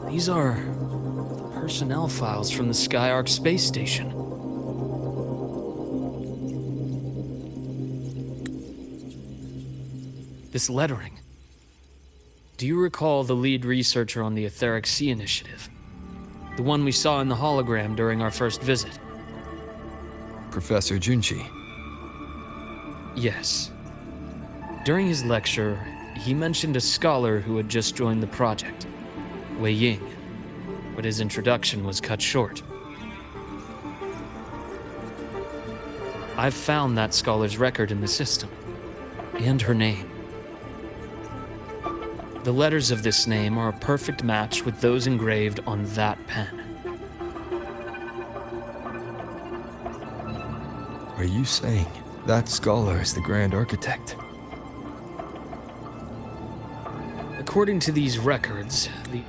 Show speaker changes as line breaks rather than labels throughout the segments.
These are the personnel files from the Skyark space station. This lettering. Do you recall the lead researcher on the Etheric Sea Initiative? The one we saw in the hologram during our first visit?
Professor Junchi.
Yes. During his lecture, he mentioned a scholar who had just joined the project, Wei Ying, but his introduction was cut short. I've found that scholar's record in the system, and her name. The letters of this name are a perfect match with those engraved on that pen.
Are you saying that scholar is the Grand Architect?
According to these records, the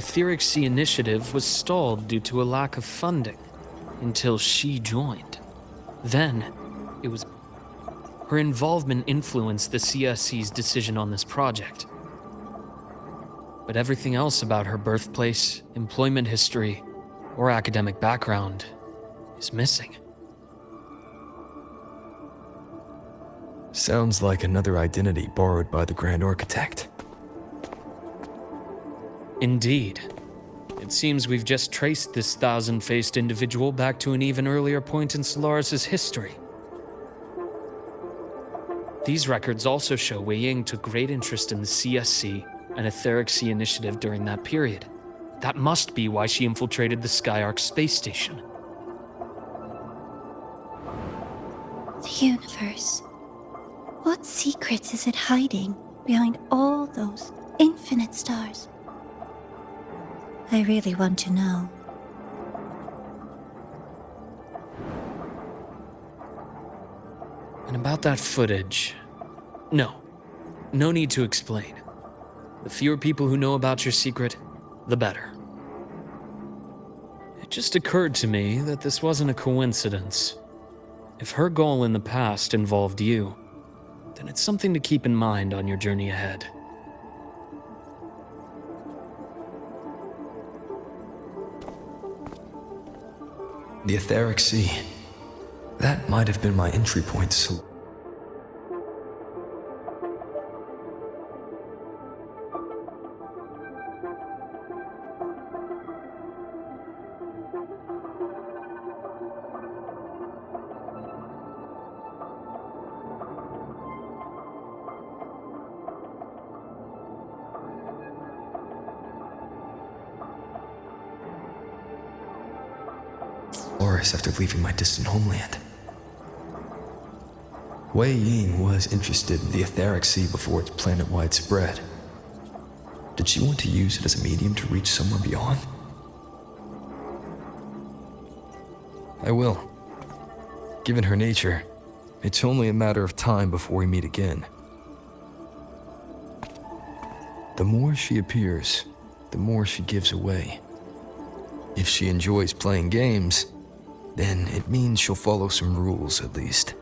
Etheric Sea Initiative was stalled due to a lack of funding until she joined. Then, it was her involvement influenced the CSC's decision on this project. But everything else about her birthplace, employment history, or academic background is missing.
Sounds like another identity borrowed by the Grand Architect.
Indeed. It seems we've just traced this thousand-faced individual back to an even earlier point in Solaris' history. These records also show Wei Ying took great interest in the CSC and Etheric Sea Initiative during that period. That must be why she infiltrated the Skyark space station.
The universe. What secrets is it hiding behind all those infinite stars? I really want to know.
And about that footage, no need to explain. The fewer people who know about your secret, the better. It just occurred to me that this wasn't a coincidence. If her goal in the past involved you, then it's something to keep in mind on your journey ahead.
The Etheric Sea. That might have been my entry point to... Solaris after leaving my distant homeland. Wei Ying was interested in the Etheric Sea before its planet-wide spread. Did she want to use it as a medium to reach somewhere beyond? I will. Given her nature, it's only a matter of time before we meet again. The more she appears, the more she gives away. If she enjoys playing games, then it means she'll follow some rules at least.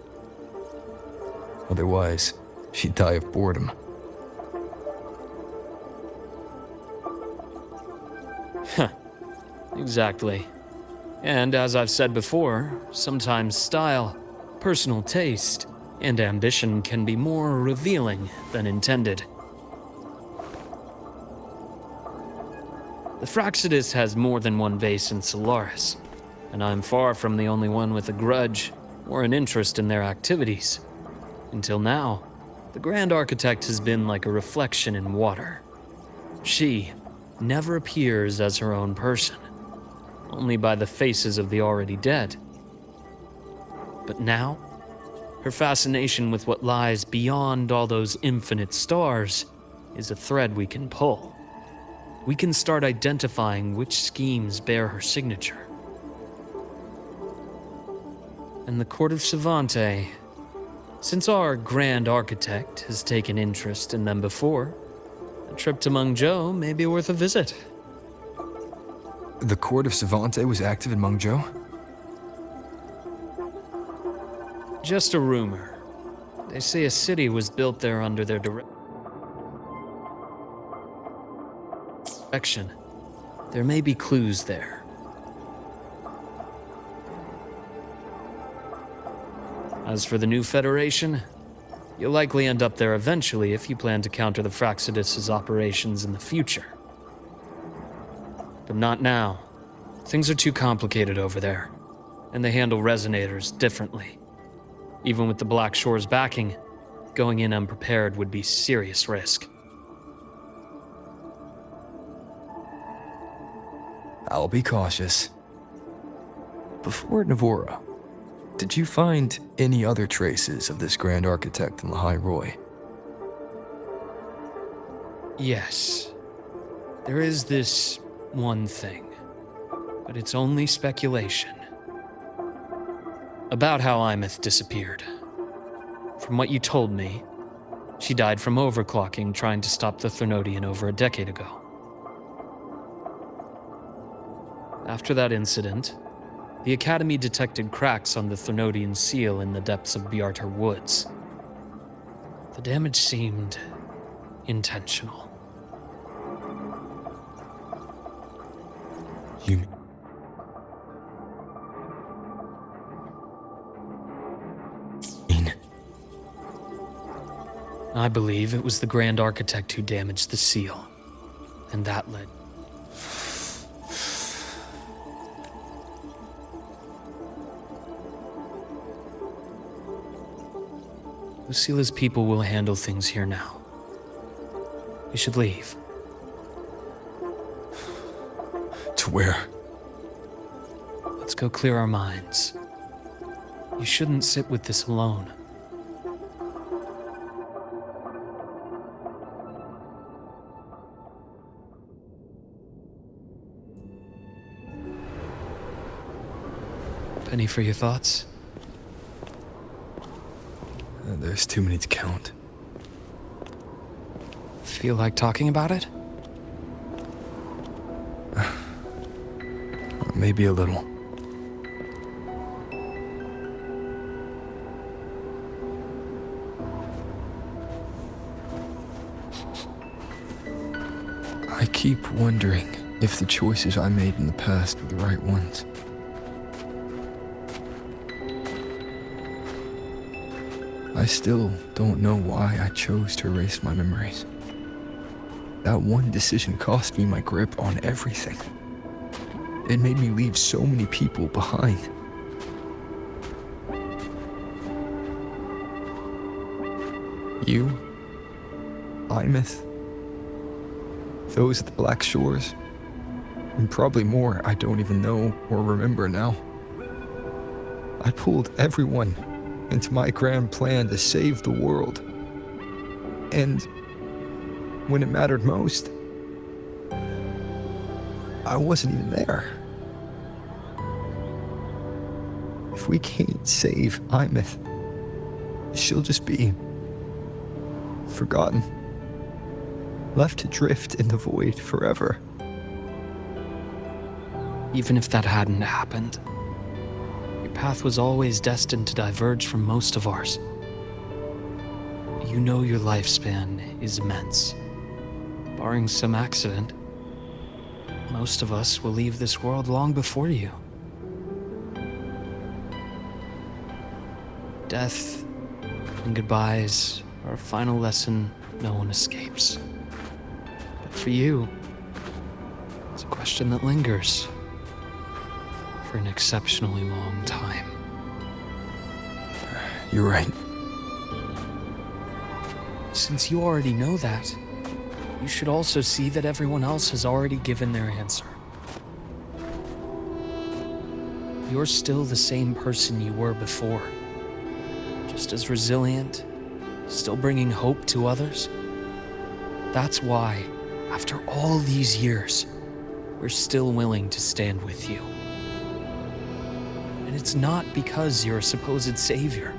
Otherwise, she'd die of boredom.
Exactly. And as I've said before, sometimes style, personal taste, and ambition can be more revealing than intended. The Fractsidus has more than one base in Solaris, and I'm far from the only one with a grudge or an interest in their activities. Until now, the Grand Architect has been like a reflection in water. She never appears as her own person, only by the faces of the already dead. But now, her fascination with what lies beyond all those infinite stars is a thread we can pull. We can start identifying which schemes bear her signature. And the Court of Savante, since our Grand Architect has taken interest in them before, a trip to Mengzhou may be worth a visit.
The Court of Savante was active in Mengzhou?
Just a rumor. They say a city was built there under their direction. There may be clues there. As for the new Federation, you'll likely end up there eventually if you plan to counter the Fractsidus' operations in the future. But not now. Things are too complicated over there, and they handle resonators differently. Even with the Black Shore's backing, going in unprepared would be serious risk.
I'll be cautious. Before Navora, did you find any other traces of this Grand Architect in Lahai Roi?
Yes. There is this one thing, but it's only speculation. About how Imeth disappeared. From what you told me, she died from overclocking trying to stop the Threnodian over a decade ago. After that incident, the Academy detected cracks on the Threnodian seal in the depths of Biartar Woods. The damage seemed intentional.
You... mean...
I believe it was the Grand Architect who damaged the seal, and that led... Lucila's people will handle things here now. We should leave.
To where?
Let's go clear our minds. You shouldn't sit with this alone. Penny for your thoughts?
There's too many to count.
Feel like talking about it?
Maybe a little. I keep wondering if the choices I made in the past were the right ones. I still don't know why I chose to erase my memories. That one decision cost me my grip on everything. It made me leave so many people behind. You, Imeth, those at the Black Shores, and probably more I don't even know or remember now. I pulled everyone into my grand plan to save the world. And when it mattered most, I wasn't even there. If we can't save Imeth, she'll just be forgotten, left to drift in the void forever.
Even if that hadn't happened, your path was always destined to diverge from most of ours. You know your lifespan is immense. Barring some accident, most of us will leave this world long before you. Death and goodbyes are a final lesson no one escapes. But for you, it's a question that lingers for an exceptionally long time.
You're right.
Since you already know that, you should also see that everyone else has already given their answer. You're still the same person you were before. Just as resilient, still bringing hope to others. That's why, after all these years, we're still willing to stand with you. And it's not because you're a supposed savior.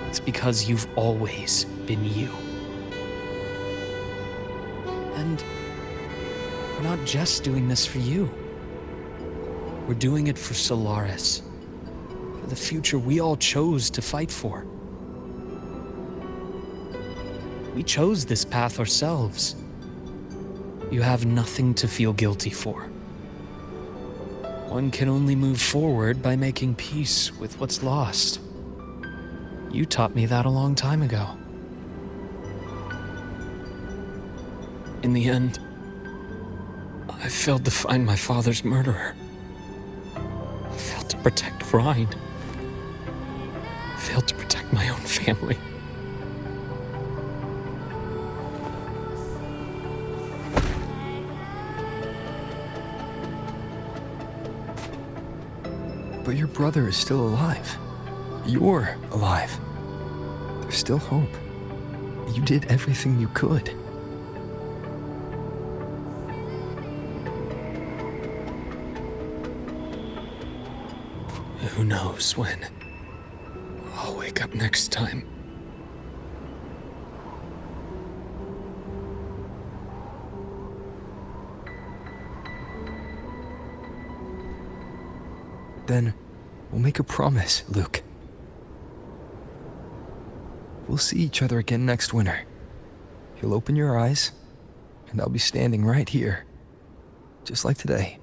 It's because you've always been you. And we're not just doing this for you. We're doing it for Solaris. For the future we all chose to fight for. We chose this path ourselves. You have nothing to feel guilty for. One can only move forward by making peace with what's lost. You taught me that a long time ago. In the end, I failed to find my father's murderer. I failed to protect Rhine. I failed to protect my own family.
But your brother is still alive. You're alive. There's still hope. You did everything you could.
Who knows when I'll wake up next time.
Then we'll make a promise, Luke. We'll see each other again next winter. You'll open your eyes, and I'll be standing right here, just like today.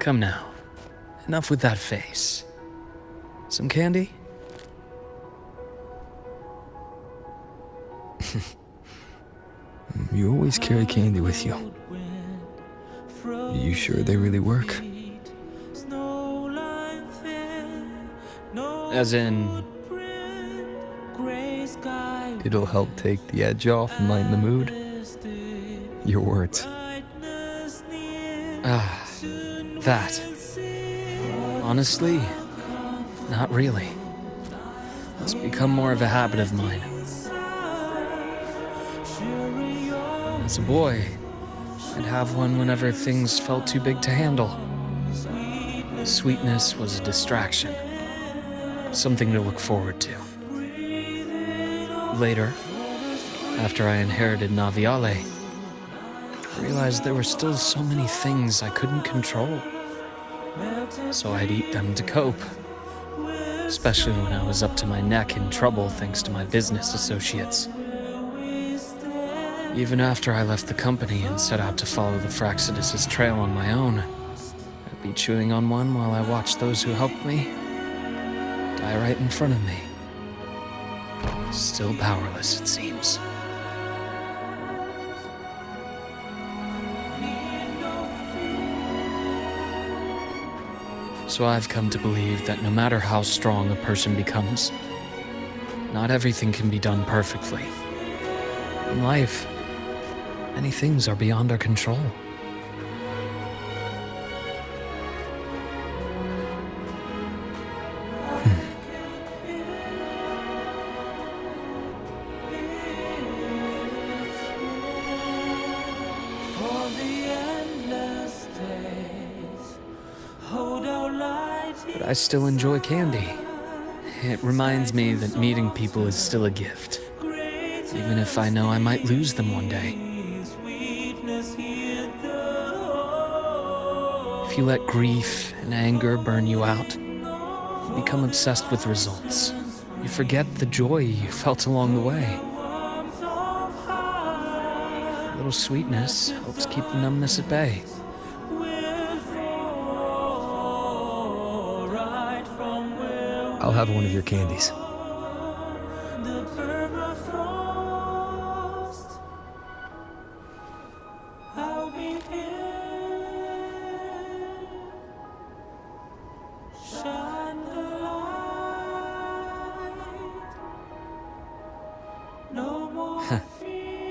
Come now. Enough with that face. Some candy?
You always carry candy with you. You sure they really work?
As in,
It'll help take the edge off and lighten the mood? Your words.
that. Honestly, Not really. It's become more of a habit of mine. As a boy, I'd have one whenever things felt too big to handle. Sweetness was a distraction, something to look forward to. Later, after I inherited Naviale, I realized there were still so many things I couldn't control. So I'd eat them to cope, especially when I was up to my neck in trouble thanks to my business associates. Even after I left the company and set out to follow the Fraxidus' trail on my own, I'd be chewing on one while I watched those who helped me die right in front of me. Still powerless, it seems. So I've come to believe that no matter how strong a person becomes, not everything can be done perfectly. In life, many things are beyond our control. But I still enjoy candy. It reminds me that meeting people is still a gift, even if I know I might lose them one day. If you let grief and anger burn you out, you become obsessed with results. You forget the joy you felt along the way. A little sweetness helps keep the numbness at bay.
I'll have one of your candies.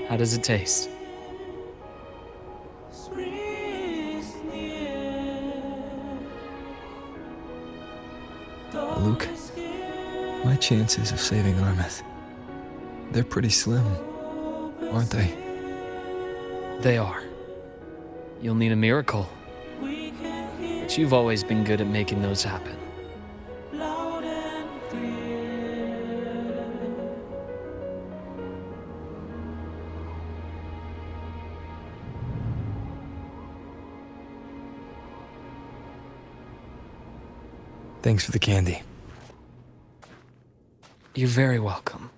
How does it taste?
Luke, my chances of saving Armeth, they're pretty slim, aren't they?
They are. You'll need a miracle. But you've always been good at making those happen.
Thanks for the candy.
You're very welcome.